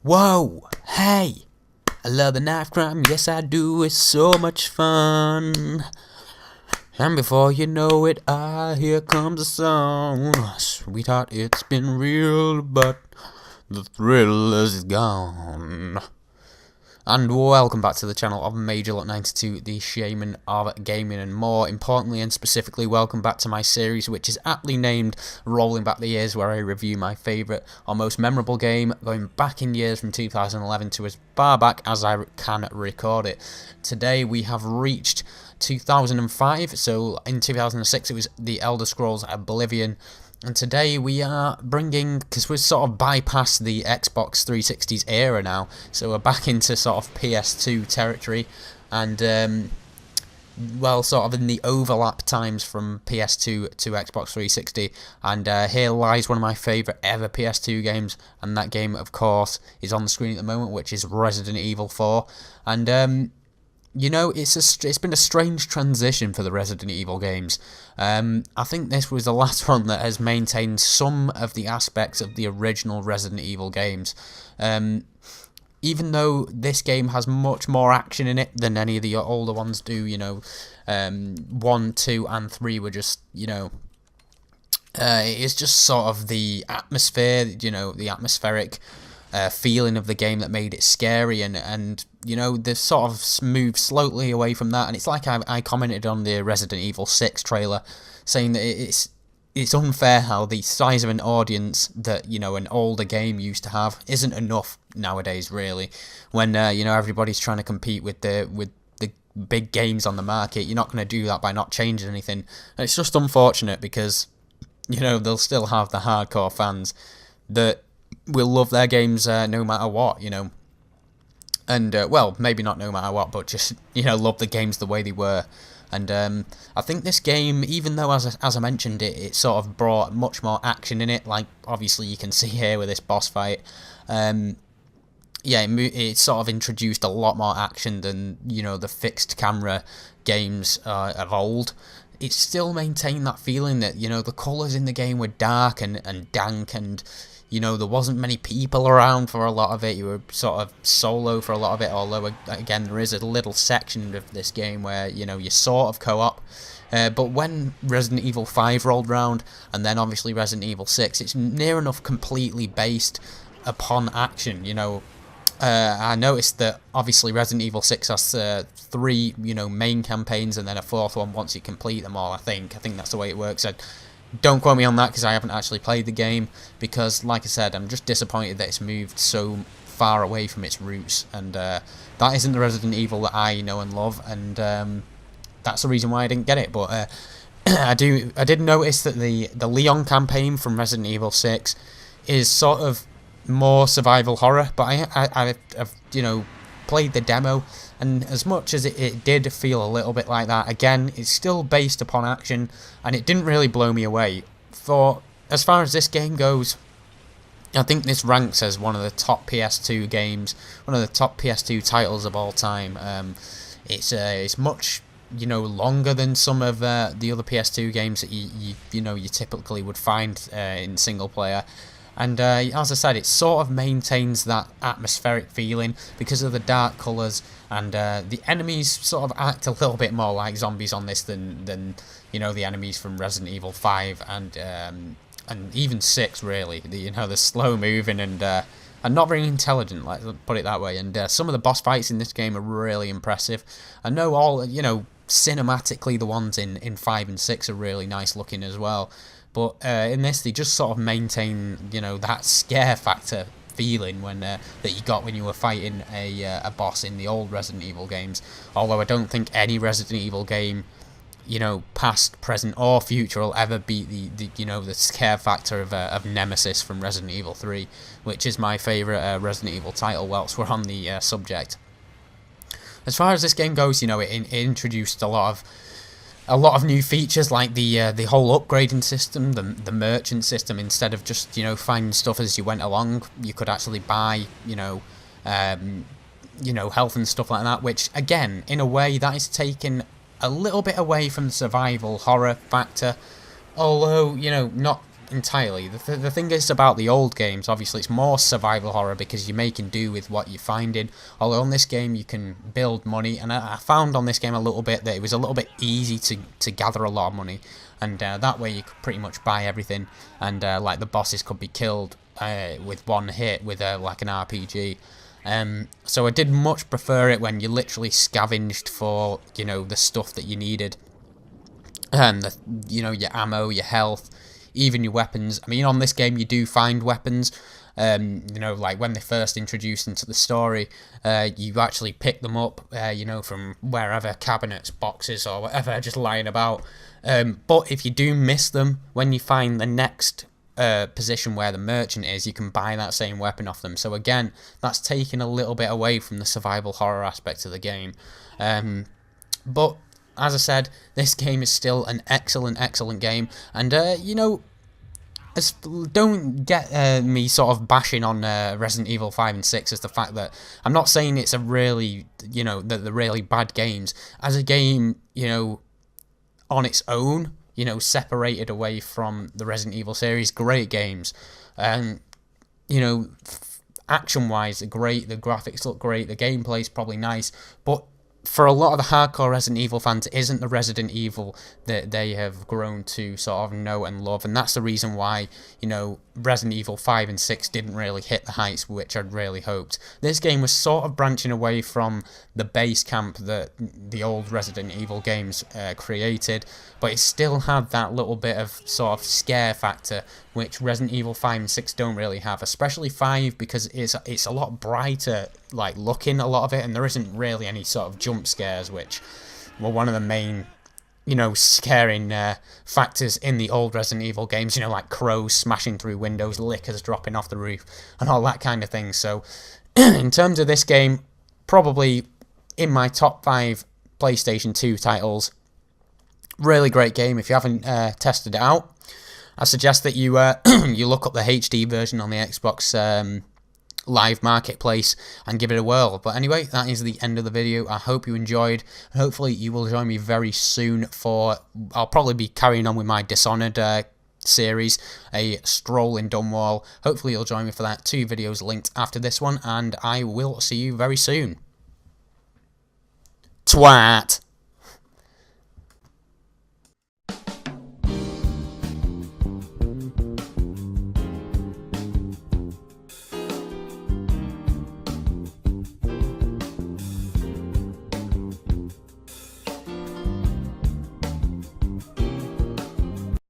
Whoa! Hey! I love the knife crime, yes I do, it's so much fun. And before you know it, here comes a song. Sweetheart, it's been real, but the thrill is gone. And welcome back to the channel of Major Lot 92, the shaman of gaming, and more importantly and specifically, welcome back to my series, which is aptly named Rolling Back the Years, where I review my favourite or most memorable game, going back in years from 2011 to as far back as I can record it. Today we have reached 2005, so in 2006 it was The Elder Scrolls Oblivion. And today we are bringing, because we're sort of bypassed the Xbox 360's era now, so we're back into sort of PS2 territory, and well, sort of in the overlap times from PS2 to Xbox 360, and here lies one of my favourite ever PS2 games, and that game, of course, is on the screen at the moment, which is Resident Evil 4, and you know, it's been a strange transition for the Resident Evil games. I think this was the last one that has maintained some of the aspects of the original Resident Evil games. Even though this game has much more action in it than any of the older ones do, you know, 1, 2 and 3 were just, you know, it's just sort of the atmosphere, you know, the atmospheric feeling of the game that made it scary, and you know, they've sort of moved slowly away from that. And it's like I commented on the Resident Evil 6 trailer, saying that it's unfair how the size of an audience that, you know, an older game used to have isn't enough nowadays, really, when you know, everybody's trying to compete with the big games on the market. You're not going to do that by not changing anything, and it's just unfortunate because, you know, they'll still have the hardcore fans that will love their games no matter what, you know, and well, maybe not no matter what, but just, you know, love the games the way they were. And I think this game, even though as I mentioned it sort of brought much more action in it, like obviously you can see here with this boss fight, yeah, it sort of introduced a lot more action than, you know, the fixed camera games of old. It still maintained that feeling that, you know, the colours in the game were dark and dank, and, you know, there wasn't many people around for a lot of it. You were sort of solo for a lot of it, although, again, there is a little section of this game where, you know, you're sort of co-op. But when Resident Evil 5 rolled round, and then obviously Resident Evil 6, it's near enough completely based upon action, you know. I noticed that obviously Resident Evil 6 has 3, you know, main campaigns, and then a 4th one once you complete them all, I think that's the way it works. Don't quote me on that because I haven't actually played the game, because like I said, I'm just disappointed that it's moved so far away from its roots, and that isn't the Resident Evil that I know and love, and that's the reason why I didn't get it. But I did notice that the Leon campaign from Resident Evil 6 is sort of more survival horror, but I've you know, played the demo, and as much as it did feel a little bit like that, again, it's still based upon action, and it didn't really blow me away. For as far as this game goes, I think this ranks as one of the top PS2 games, one of the top PS2 titles of all time. It's much, you know, longer than some of the other PS2 games that you know, you typically would find in single player. And as I said, it sort of maintains that atmospheric feeling because of the dark colours, and the enemies sort of act a little bit more like zombies on this than you know, the enemies from Resident Evil 5 and even 6, really. You know, they're slow moving and not very intelligent, let's put it that way. And some of the boss fights in this game are really impressive. I know all, you know, cinematically the ones in 5 and 6 are really nice looking as well. But in this, they just sort of maintain, you know, that scare factor feeling when that you got when you were fighting a boss in the old Resident Evil games. Although I don't think any Resident Evil game, you know, past, present, or future will ever beat the you know, the scare factor of Nemesis from Resident Evil 3, which is my favourite Resident Evil title whilst we're on the subject. As far as this game goes, you know, it introduced a lot of new features, like the whole upgrading system, the merchant system. Instead of just, you know, finding stuff as you went along, you could actually buy, you know, health and stuff like that, which, again, in a way, that is taken a little bit away from the survival horror factor, Although, you know, not entirely. The thing is about the old games, obviously it's more survival horror because you're making do with what you're finding. Although on this game you can build money, and I found on this game a little bit that it was a little bit easy to gather a lot of money, and that way you could pretty much buy everything, and like the bosses could be killed with one hit with like an RPG. So I did much prefer it when you literally scavenged for, you know, the stuff that you needed. You know, your ammo, your health, even your weapons. I mean, on this game you do find weapons. You know, like when they first introduced into the story, you actually pick them up, you know, from wherever, cabinets, boxes, or whatever, just lying about. But if you do miss them, when you find the next position where the merchant is, you can buy that same weapon off them. So again, that's taken a little bit away from the survival horror aspect of the game. But as I said, this game is still an excellent game, and you know, don't get me sort of bashing on Resident Evil 5 and 6 as the fact that I'm not saying it's a really, you know, the really bad games. As a game, you know, on its own, you know, separated away from the Resident Evil series, great games. You know, action-wise, they're great, the graphics look great, the gameplay's probably nice, but for a lot of the hardcore Resident Evil fans, it isn't the Resident Evil that they have grown to sort of know and love, and that's the reason why, you know, Resident Evil 5 and 6 didn't really hit the heights which I'd really hoped. This game was sort of branching away from the base camp that the old Resident Evil games created, but it still had that little bit of sort of scare factor which Resident Evil 5 and 6 don't really have, especially 5 because it's a lot brighter, like, looking, a lot of it, and there isn't really any sort of jump scares, which were one of the main, you know, scaring factors in the old Resident Evil games, you know, like crows smashing through windows, lickers dropping off the roof, and all that kind of thing. So, in terms of this game, probably in my top 5 PlayStation 2 titles. Really great game. If you haven't tested it out, I suggest that you you look up the HD version on the Xbox Live Marketplace and give it a whirl. But anyway, that is the end of the video. I hope you enjoyed. Hopefully you will join me very soon for, I'll probably be carrying on with my Dishonored series, a stroll in Dunwall. Hopefully you'll join me for that. 2 videos linked after this one, and I will see you very soon. Twat!